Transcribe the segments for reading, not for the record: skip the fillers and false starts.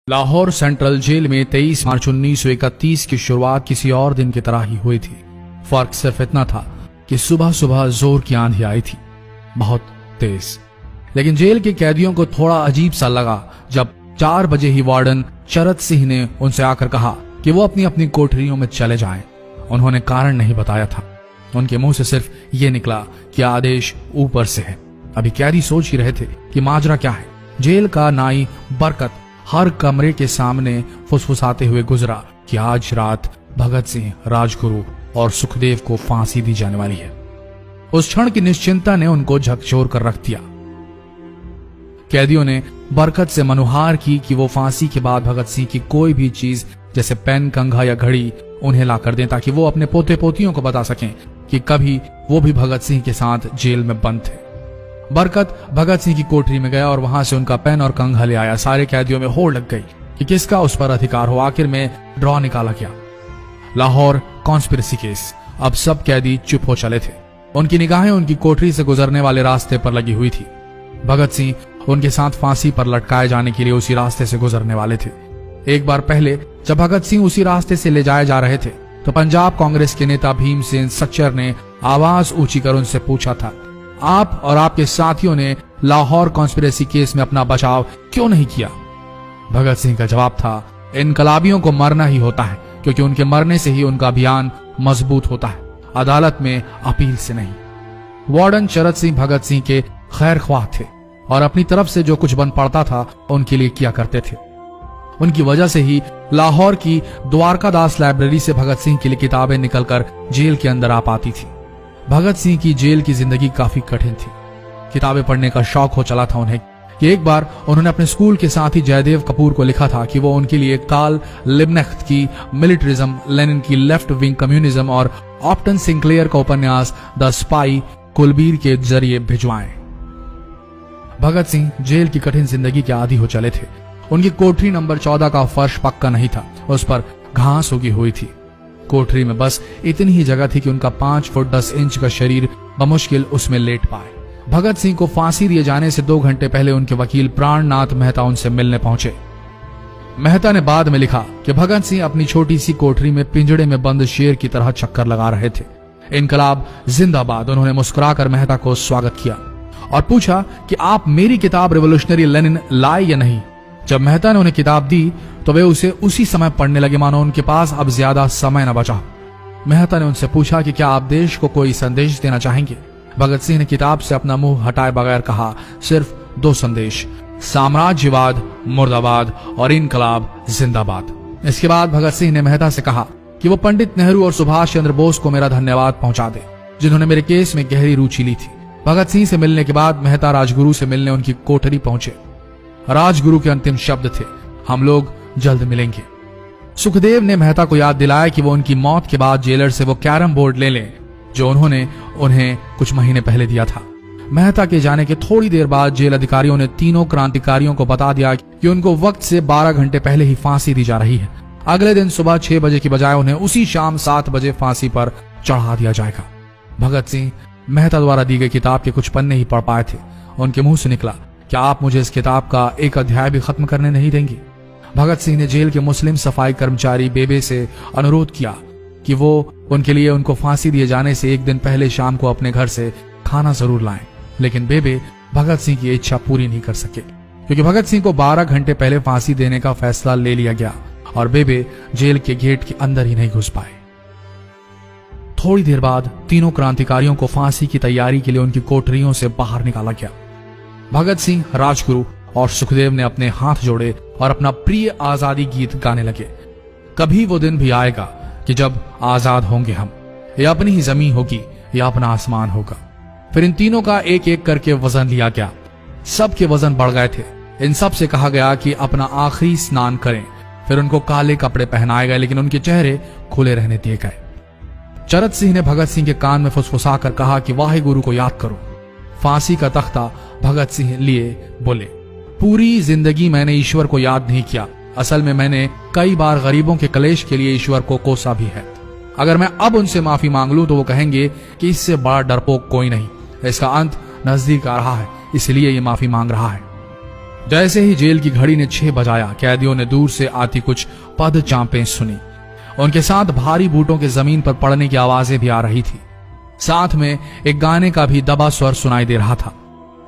Lahore central jail में 23 मार्च 1931 की शुरुआत किसी और दिन की तरह ही हुई थी। फर्क सिर्फ इतना था कि सुबह सुबह जोर की आंधी आई थी, बहुत तेज। लेकिन जेल के कैदियों को थोड़ा अजीब सा लगा जब 4 बजे ही वार्डन चरत सिंह ने उनसे आकर कहा कि वो अपनी अपनी कोठरियों में चले जाएं। उन्होंने कारण नहीं बताया था। उनके मुंह से सिर्फ ये निकला कि आदेश ऊपर से है। अभी कैदी सोच ही रहे थे कि माजरा क्या है। जेल का नाई बरकत हर कमरे के सामने फुसफुसाते हुए गुजरा कि आज रात भगत सिंह, राजगुरु और सुखदेव को फांसी दी जाने वाली है। उस क्षण की निश्चिंता ने उनको झकझोर कर रख दिया। कैदियों ने बरकत से मनुहार की कि वो फांसी के बाद भगत सिंह की कोई भी चीज जैसे पेन, कंघा या घड़ी उन्हें ला कर दें ताकि वो अपने पोते पोतियों को बता सकें कि कभी वो भी भगत सिंह के साथ जेल में बंद थे। बरकत भगत सिंह की कोठरी में गया और वहां से उनका पेन और कंघा ले आया। सारे कैदियों में होड़ लग गई कि किसका उस पर अधिकार हो। आखिर में ड्रॉ निकाला गया, लाहौर कॉन्स्पिरेसी केस। अब सब कैदी चुप हो चले थे। उनकी निगाहें उनकी कोठरी से गुजरने वाले रास्ते पर लगी हुई थी। भगत सिंह उनके साथ फांसी पर लटकाए जाने के लिए उसी रास्ते से गुजरने वाले थे। एक बार पहले जब भगत सिंह उसी रास्ते से ले जाए जा रहे थे तो पंजाब कांग्रेस के नेता भीमसेन सच्चर ने आवाज ऊंची कर उनसे पूछा था, आप और आपके साथियों ने लाहौर कॉन्स्पिरेसी केस में अपना बचाव क्यों नहीं किया? भगत सिंह का जवाब था, इनकलाबियों को मरना ही होता है क्योंकि उनके मरने से ही उनका अभियान मजबूत होता है, अदालत में अपील से नहीं। वार्डन चरत सिंह भगत सिंह के खैर ख्वाह थे और अपनी तरफ से जो कुछ बन पड़ता था उनके लिए किया करते थे। उनकी वजह से ही लाहौर की द्वारकादास लाइब्रेरी से भगत सिंह के लिए किताबें निकलकर जेल के अंदर आ पाती थी। भगत सिंह की जेल की जिंदगी काफी कठिन थी। किताबें पढ़ने का शौक हो चला था उन्हें कि एक बार उन्होंने अपने स्कूल के साथी जयदेव कपूर को लिखा था कि वो उनके लिए कार्ल लिब्कनेख्त की मिलिटरिज्म, लेनिन की लेफ्ट विंग कम्युनिज्म और ऑप्टन सिंक्लेयर का उपन्यास द स्पाई कुलबीर के जरिए भिजवाएं। भगत सिंह जेल की कठिन जिंदगी के आदी हो चले थे। उनकी कोठरी नंबर 14 का फर्श पक्का नहीं था, उस पर घास उगी हुई थी। कोठरी में बस इतनी ही जगह थी कि उनका 5 फुट 10 इंच का शरीर बमुश्किल उसमें लेट पाए। भगत सिंह को फांसी दिए जाने से 2 घंटे पहले उनके वकील प्राणनाथ मेहता उनसे मिलने पहुंचे। मेहता ने बाद में लिखा कि भगत सिंह अपनी छोटी सी कोठरी में पिंजड़े में बंद शेर की तरह चक्कर लगा रहे थे। इनकलाब जिंदाबाद। उन्होंने मुस्कुराकर मेहता को स्वागत किया और पूछा कि आप मेरी किताब रिवोल्यूशनरी लेनिन लाए या नहीं। जब मेहता ने उन्हें किताब दी तो वे उसे उसी समय पढ़ने लगे मानो उनके पास अब ज्यादा समय न बचा। मेहता ने उनसे पूछा कि क्या आप देश को कोई संदेश देना चाहेंगे? भगत सिंह ने किताब से अपना मुंह हटाए बगैर कहा, सिर्फ 2 संदेश, साम्राज्यवाद मुर्दाबाद और इनकलाब जिंदाबाद। इसके बाद भगत सिंह ने मेहता से कहा कि वो पंडित नेहरू और सुभाष चंद्र बोस को मेरा धन्यवाद पहुंचा दे जिन्होंने मेरे केस में गहरी रुचि ली थी। भगत सिंह से मिलने के बाद मेहता राजगुरु से मिलने उनकी कोठरी पहुंचे। राजगुरु के अंतिम शब्द थे, हम लोग जल्द मिलेंगे। सुखदेव ने मेहता को याद दिलाया कि वो उनकी मौत के बाद जेलर से वो कैरम बोर्ड ले लें जो उन्होंने उन्हें कुछ महीने पहले दिया था। मेहता के जाने के थोड़ी देर बाद जेल अधिकारियों ने तीनों क्रांतिकारियों को बता दिया कि उनको वक्त से 12 घंटे पहले ही फांसी दी जा रही है। अगले दिन सुबह 6 बजे की बजाय उन्हें उसी शाम 7 बजे फांसी पर चढ़ा दिया जाएगा। भगत सिंह मेहता द्वारा दी गई किताब के कुछ पन्ने ही पढ़ पाए थे। उनके मुंह से निकला, क्या आप मुझे इस किताब का एक अध्याय भी खत्म करने नहीं देंगे? भगत सिंह ने जेल के मुस्लिम सफाई कर्मचारी बेबे से अनुरोध किया कि वो उनके लिए उनको फांसी दिए जाने से 1 दिन पहले शाम को अपने घर से खाना जरूर लाएं। लेकिन बेबे भगत सिंह की इच्छा पूरी नहीं कर सके क्योंकि भगत सिंह को 12 घंटे पहले फांसी देने का फैसला ले लिया गया और बेबे जेल के गेट के अंदर ही नहीं घुस पाए। थोड़ी देर बाद तीनों क्रांतिकारियों को फांसी की तैयारी के लिए उनकी कोठरियों से बाहर निकाला गया। भगत सिंह, राजगुरु और सुखदेव ने अपने हाथ जोड़े और अपना प्रिय आजादी गीत गाने लगे। कभी वो दिन भी आएगा कि जब आजाद होंगे हम, या अपनी ही जमीन होगी या अपना आसमान होगा। फिर इन तीनों का एक एक करके वजन लिया गया। सबके वजन बढ़ गए थे। इन सब से कहा गया कि अपना आखिरी स्नान करें। फिर उनको काले कपड़े पहनाए गए लेकिन उनके चेहरे खुले रहने दिए गए। चरत सिंह ने भगत सिंह के कान में फुसफुसा कर कहा कि वाहिगुरु को याद करो। फांसी का तख्ता भगत सिंह लिए बोले, पूरी जिंदगी मैंने ईश्वर को याद नहीं किया। असल में मैंने कई बार गरीबों के कलेश के लिए ईश्वर को कोसा भी है। अगर मैं अब उनसे माफी मांग लूं तो वो कहेंगे कि इससे बड़ा डरपोक कोई नहीं। इसका अंत नजदीक आ रहा है, इसलिए ये माफी मांग रहा है। जैसे ही जेल की घड़ी ने 6 बजाया, कैदियों ने दूर से आती कुछ पद चांपें सुनी। उनके साथ भारी बूटों के जमीन पर पड़ने की आवाजें भी आ रही थी। साथ में एक गाने का भी दबा स्वर सुनाई दे रहा था।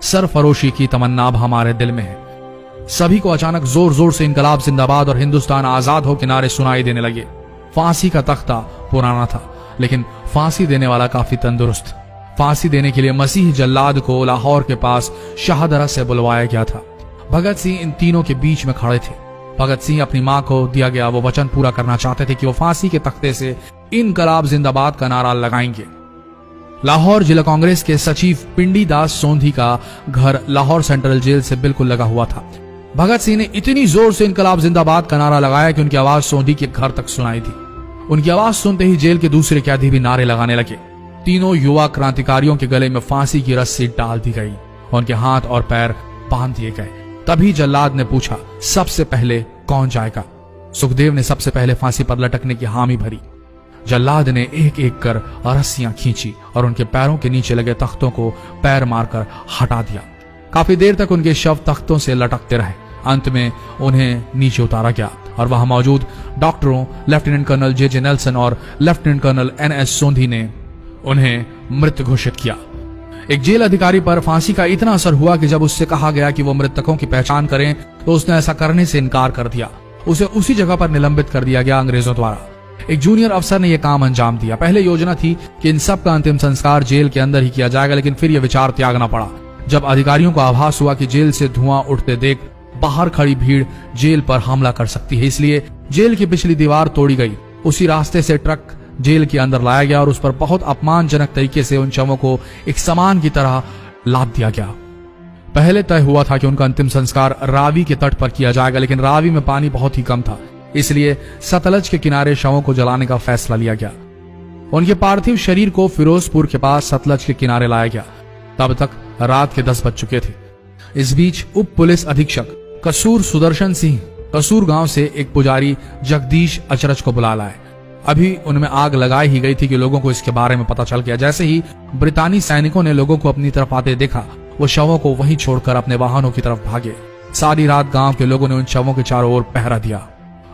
सरफरोशी की तमन्ना अब हमारे दिल में है। सभी को अचानक जोर जोर से इनकलाब जिंदाबाद और हिंदुस्तान आजाद हो के नारे सुनाई देने लगे। फांसी का तख्ता पुराना था, लेकिन फांसी देने वाला काफी तंदुरुस्त। फांसी देने के लिए मसीह जल्लाद को लाहौर के पास शाहदरा से बुलवाया गया था। भगत सिंह इन तीनों के बीच में खड़े थे। भगत सिंह अपनी मां को दिया गया वो वचन पूरा करना चाहते थे कि वो फांसी के तख्ते से इनकलाब जिंदाबाद का नारा लगाएंगे। लाहौर जिला कांग्रेस के सचिव पिंडी दास सोंधी का घर लाहौर सेंट्रल जेल से बिल्कुल लगा हुआ था। भगत सिंह ने इतनी जोर से इनकलाब जिंदाबाद का नारा लगाया कि उनकी आवाज सोंधी के घर तक सुनाई दी। उनकी आवाज सुनते ही जेल के दूसरे कैदी भी नारे लगाने लगे। तीनों युवा क्रांतिकारियों के गले में फांसी की रस्सी डाल दी गई, उनके हाथ और पैर बांध दिए गए। तभी जल्लाद ने पूछा, सबसे पहले कौन जाएगा? सुखदेव ने सबसे पहले फांसी पर लटकने की हामी भरी। जल्लाद ने एक एक कर रस्सियां खींची और उनके पैरों के नीचे लगे तख्तों को पैर मारकर हटा दिया। काफी देर तक उनके शव तख्तों से लटकते रहे। अंत में उन्हें नीचे उतारा गया और वहां मौजूद डॉक्टरों लेफ्टिनेंट कर्नल जे नेल्सन और लेफ्टिनेंट कर्नल NS सोंधी ने उन्हें मृत घोषित किया। एक जेल अधिकारी पर फांसी का इतना असर हुआ कि जब उससे कहा गया कि वो मृतकों की पहचान करें तो उसने ऐसा करने से इनकार कर दिया। उसे उसी जगह पर निलंबित कर दिया गया अंग्रेजों द्वारा। एक जूनियर अफसर ने यह काम अंजाम दिया। पहले योजना थी कि इन सब का अंतिम संस्कार जेल के अंदर ही किया जाएगा, लेकिन फिर यह विचार त्यागना पड़ा जब अधिकारियों को आभास हुआ कि जेल से धुआं उठते देख बाहर खड़ी भीड़ जेल पर हमला कर सकती है। इसलिए जेल की पिछली दीवार तोड़ी गई। उसी रास्ते से ट्रक जेल के अंदर लाया गया और उस पर बहुत अपमानजनक तरीके से उन शवों को एक सामान की तरह लाद दिया गया। पहले तय हुआ था कि उनका अंतिम संस्कार रावी के तट पर किया जाएगा, लेकिन रावी में पानी बहुत ही कम था, इसलिए सतलज के किनारे शवों को जलाने का फैसला लिया गया। उनके पार्थिव शरीर को फिरोजपुर के पास सतलज के किनारे लाया गया। तब तक रात के 10 बज चुके थे। इस बीच उप पुलिस अधीक्षक कसूर सुदर्शन सिंह कसूर गांव से एक पुजारी जगदीश अचरज को बुला लाए। अभी उनमें आग लगाई ही गई थी कि लोगों को इसके बारे में पता चल गया। जैसे ही ब्रितानी सैनिकों ने लोगों को अपनी तरफ आते देखा, वो शवों को वहीं छोड़कर अपने वाहनों की तरफ भागे। सारी रात गांव के लोगों ने उन शवों के चारों ओर पहरा दिया।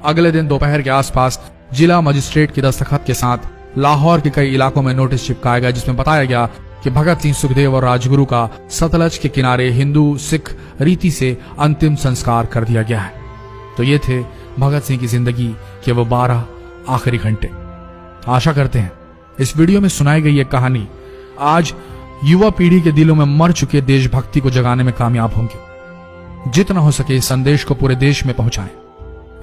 अगले दिन दोपहर के आसपास जिला मजिस्ट्रेट की दस्तखत के साथ लाहौर के कई इलाकों में नोटिस चिपकाया गया, जिसमें बताया गया कि भगत सिंह, सुखदेव और राजगुरु का सतलज के किनारे हिंदू सिख रीति से अंतिम संस्कार कर दिया गया है। तो ये थे भगत सिंह की जिंदगी के वो 12 आखिरी घंटे। आशा करते हैं इस वीडियो में सुनाई गई ये कहानी आज युवा पीढ़ी के दिलों में मर चुके देशभक्ति को जगाने में कामयाब होंगे। जितना हो सके इस संदेश को पूरे देश में पहुंचाएं।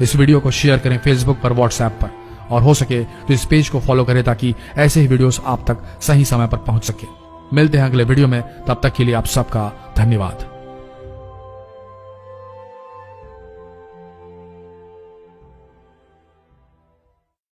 इस वीडियो को शेयर करें फेसबुक पर, व्हाट्सएप पर, और हो सके तो इस पेज को फॉलो करें ताकि ऐसे ही वीडियोस आप तक सही समय पर पहुंच सके। मिलते हैं अगले वीडियो में, तब तक के लिए आप सबका धन्यवाद।